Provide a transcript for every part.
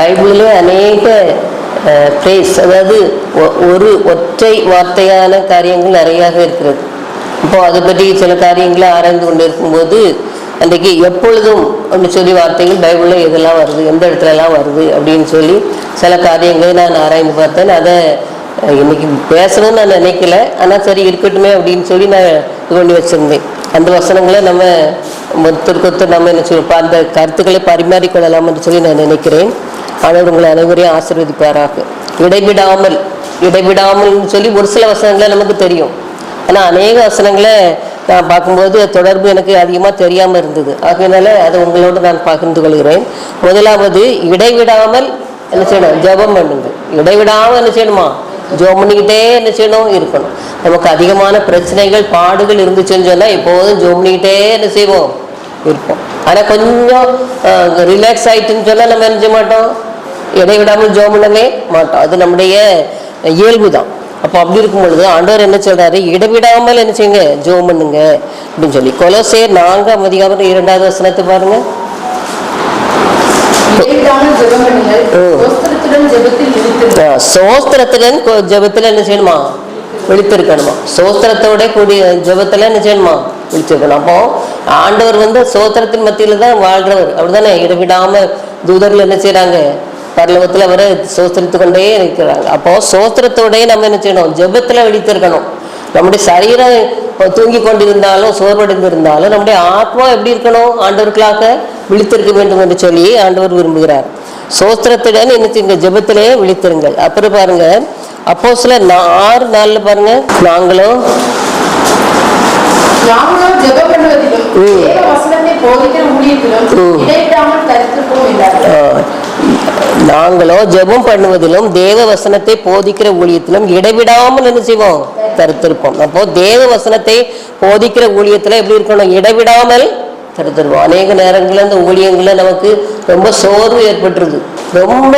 பைபிளிலே அநேக பிரேஸ், அதாவது ஒரு ஒற்றை வார்த்தையான காரியங்கள் நிறையாக இருக்கிறது. இப்போ அதை பற்றி சில காரியங்களை ஆராய்ந்து கொண்டு இருக்கும்போது அன்றைக்கு எப்பொழுதும் அப்படின்னு சொல்லி வார்த்தைகள் பைபிளில் எதெல்லாம் வருது, எந்த இடத்துலலாம் வருது அப்படின்னு சொல்லி சில காரியங்களை நான் ஆராய்ந்து பார்த்தேன். அதை இன்னைக்கு பேசணும்னு நான் நினைக்கல, ஆனால் சரி இருக்கட்டுமே அப்படின்னு சொல்லி நான் இது பண்ணி வச்சுருந்தேன். அந்த வசனங்களை நம்ம ஒருத்தருக்கு நம்ம என்ன சொல்லி அந்த கருத்துக்களை பரிமாறிக்கொள்ளலாம் என்று சொல்லி நான் நினைக்கிறேன். ஆனால் உங்களை அனைவரையும் ஆசீர்வதிப்பாராக. இடைவிடாமல்னு சொல்லி ஒரு சில வசனங்களை நமக்கு தெரியும், ஆனால் அநேக வசனங்களை நான் பார்க்கும்போது தொடர்பு எனக்கு அதிகமாக தெரியாமல் இருந்தது. ஆகையினால அதை உங்களோடு நான் பகிர்ந்து கொள்கிறேன். முதலாவது, இடைவிடாமல் என்ன செய்யணும்? ஜெபம் பண்ணுங்க. இடைவிடாமல் என்ன செய்யணுமா? ஜெபம் பண்ணிக்கிட்டே என்ன செய்யணும்? இருக்கணும். நமக்கு அதிகமான பிரச்சனைகள் பாடுகள் இருந்துச்சுன்னு சொன்னால் எப்போதும் ஜெபம் பண்ணிக்கிட்டே என்ன செய்வோம்? இருப்போம். ஆனால் கொஞ்சம் ரிலாக்ஸ் ஆகிட்டுன்னு சொன்னால் நம்ம என்ன செய்ய மாட்டோம்? இடைவிடாமல் ஜெபம் பண்ணவே மாட்டோம். அது நம்முடைய இயல்பு தான். அப்போ அப்படி இருக்கும் பொழுது ஆண்டவர் என்ன சொல்றாரு? இடைவிடாமல் என்ன செய்யுங்க? ஜெபம் பண்ணுங்க அப்படின்னு சொல்லி. கொலோசையர் 4:2 பாருங்க. சோஸ்திரத்துடன் ஜெபத்துல என்ன செய்யணுமா? விழித்திருக்கணுமா? சோஸ்திரத்தோட கூடிய ஜெபத்துல என்ன செய்யணுமா? விழிச்சிருக்கணும். அப்போ ஆண்டவர் சோஸ்திரத்தின் மத்தியில தான் வாழ்றவர், அப்படிதானே? இடைவிடாம தூதர்கள் என்ன செய்யறாங்க? பரலோகத்துல அவரை சோஸ்திரித்து கொண்டே இருக்கிறாங்க. அப்போ சோஸ்திரத்தோடய நம்ம என்ன செய்யணும்? ஜெபத்துல விழித்திருக்கணும். நம்முடைய சரீரம் தூங்கி கொண்டிருந்தாலும் சோர்வடைந்திருந்தாலும் நம்முடைய ஆத்மா எப்படி இருக்கணும்? ஆண்டவர்களாக விழித்திருக்க வேண்டும் என்று சொல்லி ஆண்டவர் விரும்புகிறார். சோஸ்திரத்துடன் என்ன செய்யுங்க? ஜெபத்திலே விழித்திருங்கள். அப்புறம் பாருங்க, அப்போஸ்தலர் 6:4 பாருங்க. நாங்களும் ஜெபம் பண்ணுவதிலும் தேவ வசனத்தை போதிக்கிற ஊழியத்திலும் இடைவிடாமல் தரித்திருப்போம் என்றார். நாங்களோ ஜெபம் பண்ணுவதிலும் தேவ வசனத்தை போதிக்கிற ஊழியத்திலும் இடைவிடாமல் என்ன செய்வோம்? தரித்திருப்போம். அப்போ தேவ வசனத்தை போதிக்கிற ஊழியத்துல எப்படி இருக்கணும்? இடைவிடாமல் தரித்திருப்போம். அநேக நேரங்களில் அந்த ஊழியங்கள்ல நமக்கு ரொம்ப சோர்வு ஏற்பட்டுருது. ரொம்ப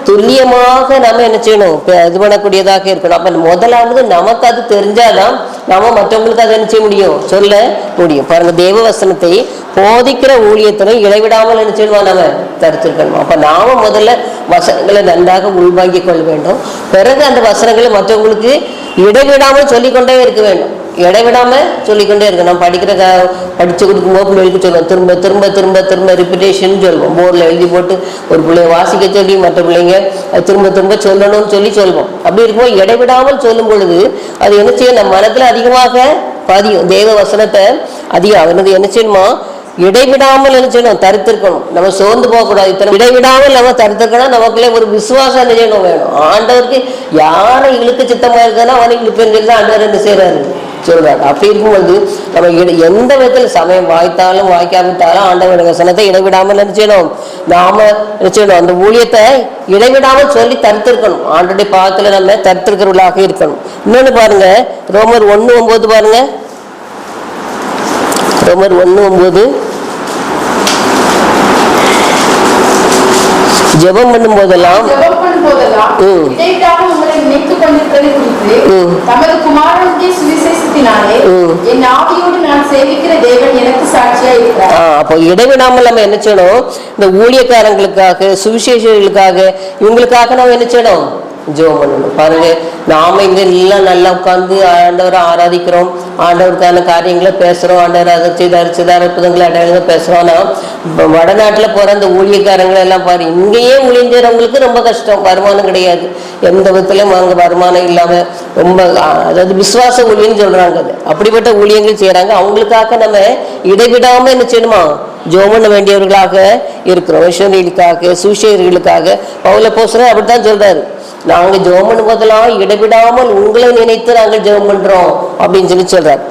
துல்லியமாக நம்ம என்ன செய்யணும்? இது பண்ணக்கூடியதாக இருக்கணும். அப்ப முதலாவது நமக்கு அது தெரிஞ்சாதான் நாம மற்றவங்களுக்கு அதை என்ன செய்ய முடியும்? சொல்ல முடியும். பாருங்க, தேவ வசனத்தை போதிக்கிற ஊழியத்திலும் இடைவிடாமல் என்ன செய்யணும்? நம்ம தரித்திருக்கணும். அப்ப நாம முதல்ல வசனங்களை நன்றாக உள்வாங்கிக் கொள்ள வேண்டும். பிறகு அந்த வசனங்களை மற்றவங்களுக்கு இடைவிடாமல் சொல்லிக்கொண்டே இருக்க வேண்டும். இடைவிடாம சொல்லிக்கொண்டே இருக்கு. நம்ம படிச்சு கொடுக்கும்போது பிள்ளைகளுக்கு சொல்லுவோம், திரும்ப திரும்ப திரும்ப திரும்ப ரிப்பிட்டேஷன் சொல்லுவோம். போர்டில் எழுதி போட்டு ஒரு பிள்ளைய வாசிக்க சொல்லி மற்ற பிள்ளைங்க திரும்ப திரும்ப சொல்லணும்னு சொல்லி சொல்லுவோம். அப்படி இருக்கும்போது இடைவிடாமல் சொல்லும் பொழுது அது என்ன செய்யும்? நம்ம மனத்துல அதிகமாக பதியும். தேவ வசனத்தை அதிகம் அவனது என்ன செய்யணுமா? இடைவிடாமல் என்ன செய்யணும்? தரித்திருக்கணும். நம்ம சோர்ந்து போகக்கூடாது. இத்தனை இடைவிடாமல் நம்ம தரித்திருக்கணும். நமக்குள்ளே ஒரு விசுவாசம் என்ன செய்யணும்? வேணும். ஆண்டவருக்கு யாரை இழுக்க சித்தமா இருக்குன்னா அவனை இழுப்பேன்னு ஆண்டவர் என்ன செய்யறாரு? சொல்றாரு. அப்படி இருக்கும்போது நம்ம எந்த விதத்தில் சமயம் வாய்த்தாலும் வாய்க்காவிட்டாலும் ஆண்டவர் வசனத்தை இடைவிடாமல் என்ன செய்யணும்? நாம என்ன செய்யணும்? அந்த ஊழியத்தை இடைவிடாமல் சொல்லி தரித்திருக்கணும். ஆண்டோடைய பாகத்துல நம்ம தரித்திருக்கிறவர்களாக இருக்கணும். இன்னொன்னு பாருங்க, ரோமர் 1:9 பாருங்க. ரோமர் 1:9 ஜெபம் பண்ணும் போதெல்லாம் அப்போ இடைவிடாமல் நம்ம என்ன செய்யணும்? இந்த ஊழியக்காரங்களுக்காக, சுவிசேஷர்களுக்காக, இவங்களுக்காக நம்ம என்ன செய்யணும்? ஜெபம் பண்ணணும். பாருங்க, நாம இங்க எல்லாம் நல்லா உட்கார்ந்து ஆண்டவரை ஆராதிக்கிறோம், ஆண்டவருக்கான காரியங்களை பேசுறோம், ஆண்டவர் அதை செய்தார் அற்புதங்களை அடையாளங்கள் பேசுறோம். ஆனா வடநாட்டுல போற அந்த ஊழியக்காரங்களை எல்லாம் பாரு, இங்கேயே ஊழியம் செய்யறவங்களுக்கு ரொம்ப கஷ்டம். வருமானம் கிடையாது, எந்த விதத்திலும் அங்க வருமானம் இல்லாம ரொம்ப, அதாவது விசுவாச ஊழியன்னு சொல்றாங்க. அது அப்படிப்பட்ட ஊழியங்கள் செய்யறாங்க. அவங்களுக்காக நம்ம இடைவிடாம என்ன செய்யணுமா? ஜெபம் பண்ண வேண்டியவர்களாக இருக்கிறோம். மிஷனரிகளுக்காக, சுவிசேஷர்களுக்காக. பவுல் அப்போஸ்தலர் அப்படித்தான் சொல்றாரு, நாங்கள் ஜெபம் பண்ணும் போதெல்லாம் இடைவிடாமல் உங்களை நினைத்து நாங்கள் ஜெபம் பண்றோம் அப்படின்னு சொல்லி சொல்றாரு.